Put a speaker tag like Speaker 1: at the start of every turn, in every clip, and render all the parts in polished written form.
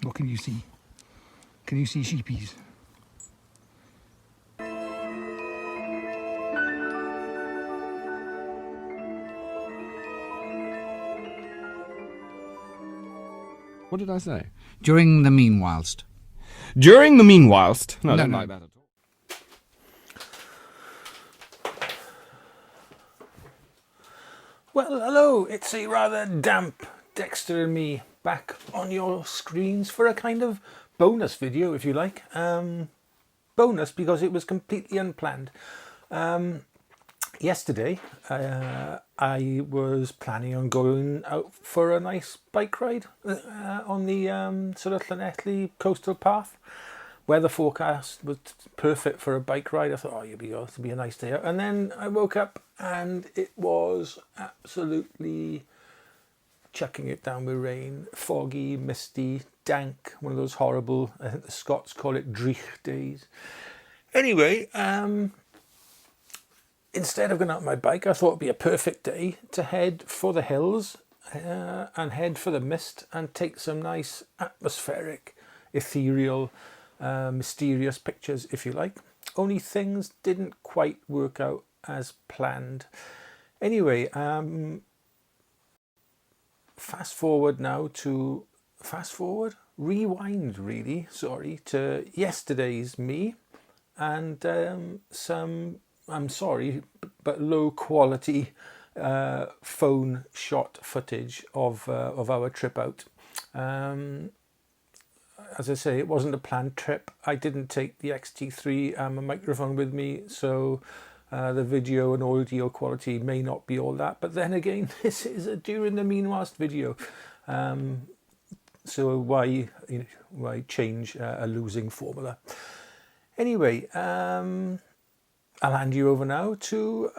Speaker 1: What can you see? Can you see sheepies?
Speaker 2: What did I say?
Speaker 1: During the meanwhilest.
Speaker 2: During the meanwhilest. No, I don't like that at all.
Speaker 3: Well, hello, it's a rather damp Dexter and me back on your screens for a kind of bonus video, if you like. Bonus because it was completely unplanned. Yesterday, I was planning on going out for a nice bike ride on the sort of Llanelli coastal path. Weather forecast was perfect for a bike ride. I thought, oh, it'll be a nice day out. And then I woke up and it was absolutely chucking it down with rain, foggy, misty, dank, one of those horrible, I think the Scots call it dreich days. Anyway, instead of going out on my bike, I thought it'd be a perfect day to head for the hills and head for the mist and take some nice atmospheric, ethereal, mysterious pictures, if you like. Only things didn't quite work out as planned. Anyway, rewind really, to yesterday's me and some, I'm sorry, but low quality phone shot footage of our trip out. As I say, it wasn't a planned trip. I didn't take the XT3 and my microphone with me, so the video and audio quality may not be all that. But then again, this is a during the meanwhilest video, so why change a losing formula? Anyway, I'll hand you over now to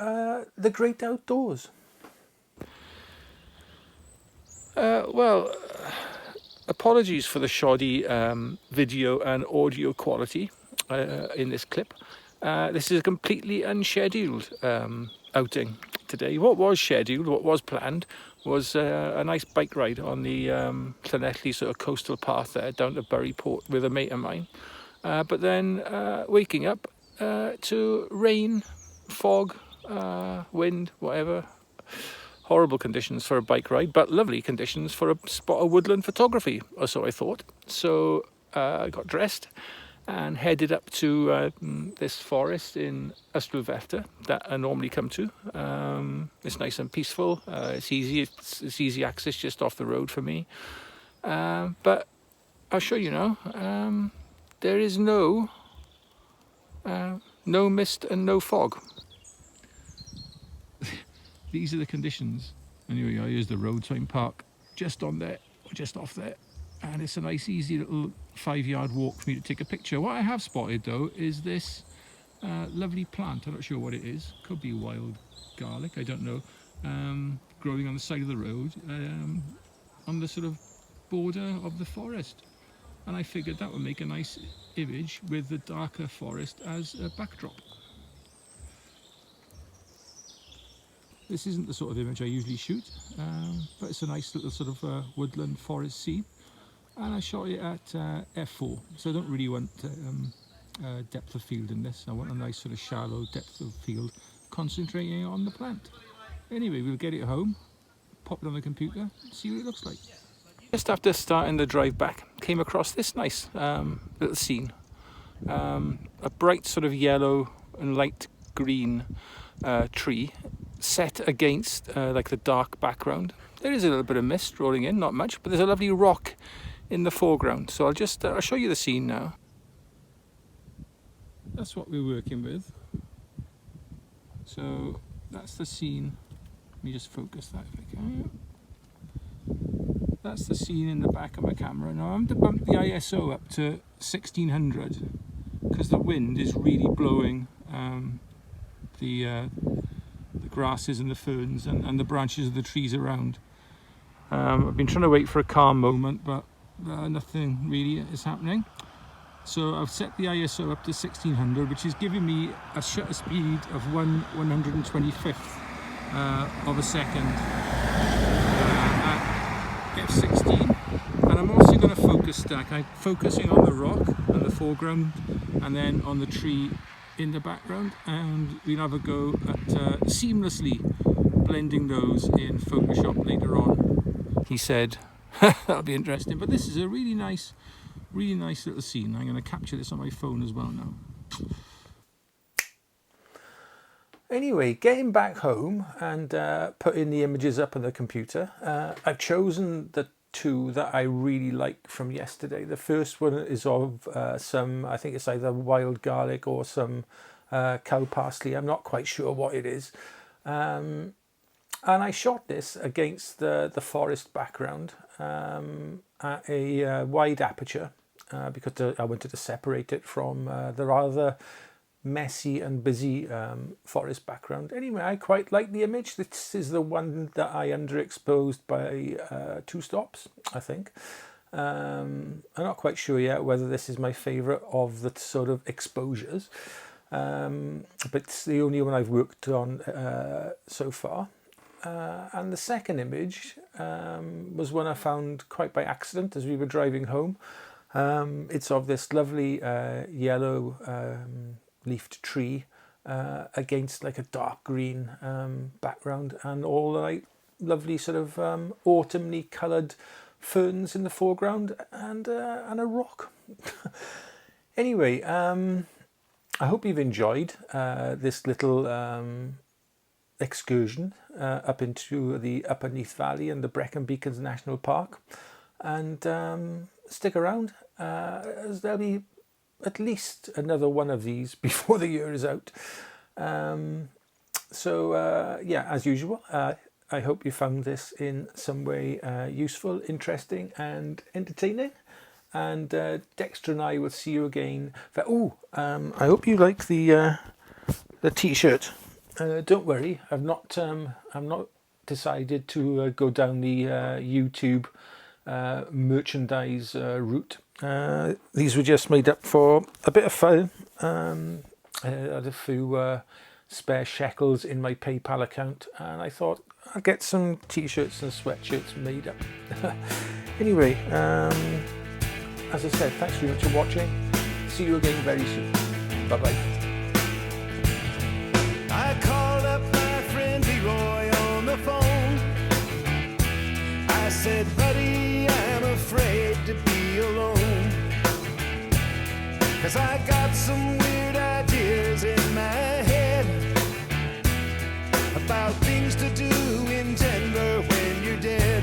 Speaker 3: the great outdoors.
Speaker 4: Apologies for the shoddy video and audio quality in this clip. This is a completely unscheduled outing today. What was scheduled, what was planned, was a nice bike ride on the Llanelli sort of coastal path there down to Buryport with a mate of mine. But then waking up to rain, fog, wind, whatever. Horrible conditions for a bike ride, but lovely conditions for a spot of woodland photography, or so I thought. So I got dressed and headed up to this forest in Ystrelfderfte that I normally come to. It's nice and peaceful. It's easy access just off the road for me. But I'll show you now. There is no mist and no fog. These are the conditions. Anyway, here's the road, so I can park just on there, or just off there. And it's a nice, easy little 5-yard walk for me to take a picture. What I have spotted, though, is this lovely plant. I'm not sure what it is. Could be wild garlic, I don't know. Growing on the side of the road, on the sort of border of the forest. And I figured that would make a nice image with the darker forest as a backdrop. This isn't the sort of image I usually shoot, but it's a nice little sort of woodland forest scene. And I shot it at f4, so I don't really want depth of field in this. I want a nice sort of shallow depth of field, concentrating on the plant. Anyway, we'll get it home, pop it on the computer, see what it looks like. Just after starting the drive back, came across this nice little scene. A bright sort of yellow and light green tree set against like the dark background. There is a little bit of mist rolling in, not much, but there's a lovely rock in the foreground. So I'll show you the scene now. That's what we're working with. So that's the scene. Let me just focus that if I can. That's the scene in the back of my camera. Now I'm going to bump the ISO up to 1600 because the wind is really blowing the grasses and the ferns and the branches of the trees around. I've been trying to wait for a calm moment, but nothing really is happening. So I've set the ISO up to 1600, which is giving me a shutter speed of 1/125th of a second at f16, and I'm also going to focus stack. I'm focusing on the rock and the foreground, and then on the tree in the background, and we'll have a go at seamlessly blending those in Photoshop later on. He said that'll be interesting, but this is a really nice little scene. I'm going to capture this on my phone as well now.
Speaker 3: Anyway, getting back home and putting the images up on the computer, I've chosen the two that I really like from yesterday. The first one is of some, I think it's either wild garlic or some cow parsley. I'm not quite sure what it is. And I shot this against the forest background at a wide aperture because I wanted to separate it from the rather messy and busy forest background. Anyway, I quite like the image. This is the one that I underexposed by 2 stops, I think. I'm not quite sure yet whether this is my favourite of the sort of exposures, but it's the only one I've worked on so far. And the second image was one I found quite by accident as we were driving home. It's of this lovely yellow leafed tree against like a dark green background, and all like lovely sort of autumnly coloured ferns in the foreground, and a rock. Anyway, I hope you've enjoyed this little excursion up into the Upper Neath Valley and the Brecon Beacons National Park, and stick around as there'll be at least another one of these before the year is out. So yeah, as usual, I hope you found this in some way useful, interesting and entertaining. And Dexter and I will see you again. I hope you like the t-shirt. Don't worry, I'm not decided to go down the YouTube merchandise route. These were just made up for a bit of fun. I had a few spare shekels in my PayPal account, and I thought I'll get some t-shirts and sweatshirts made up. Anyway, as I said, thanks very much for watching. See you again very soon. Bye bye.
Speaker 5: I called up my friend Leroy on the phone. I said, buddy, I'm afraid to be alone, 'cause I got some weird ideas in my head about things to do in Denver when you're dead.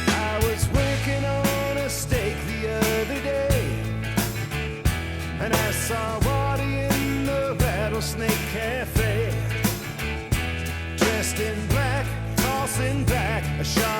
Speaker 5: I was working on a steak the other day, and I saw Waddy in the Rattlesnake Cafe, dressed in black, tossing back a shot